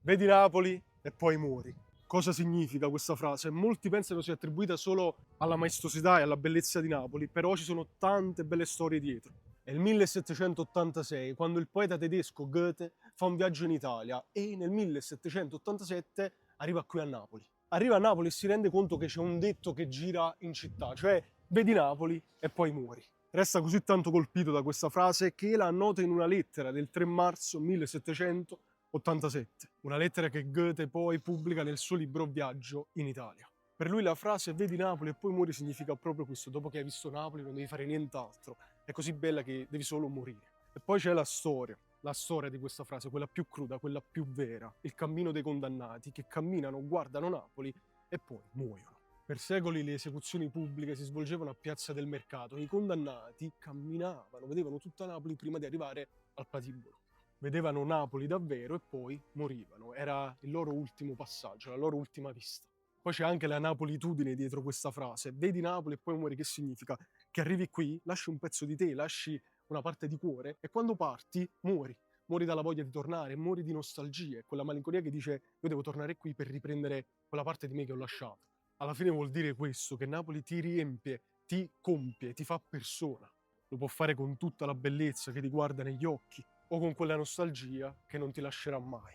Vedi Napoli e poi muori. Cosa significa questa frase? Molti pensano sia attribuita solo alla maestosità e alla bellezza di Napoli, però ci sono tante belle storie dietro. È il 1786, quando il poeta tedesco Goethe fa un viaggio in Italia e nel 1787 arriva qui a Napoli. Arriva a Napoli e si rende conto che c'è un detto che gira in città, cioè vedi Napoli e poi muori. Resta così tanto colpito da questa frase che la annota in una lettera del 3 marzo 1787, una lettera che Goethe poi pubblica nel suo libro Viaggio in Italia. Per lui la frase vedi Napoli e poi muori significa proprio questo: dopo che hai visto Napoli non devi fare nient'altro, è così bella che devi solo morire. E poi c'è la storia di questa frase, quella più cruda, quella più vera, il cammino dei condannati che camminano, guardano Napoli e poi muoiono. Per secoli le esecuzioni pubbliche si svolgevano a Piazza del Mercato e i condannati camminavano, vedevano tutta Napoli prima di arrivare al patibolo. Vedevano Napoli davvero e poi morivano. Era il loro ultimo passaggio, la loro ultima vista. Poi c'è anche la napolitudine dietro questa frase. Vedi Napoli e poi muori, che significa? Che arrivi qui, lasci un pezzo di te, lasci una parte di cuore e quando parti muori. Muori dalla voglia di tornare, muori di nostalgia, quella malinconia che dice io devo tornare qui per riprendere quella parte di me che ho lasciato. Alla fine vuol dire questo, che Napoli ti riempie, ti compie, ti fa persona. Lo può fare con tutta la bellezza che ti guarda negli occhi o con quella nostalgia che non ti lascerà mai.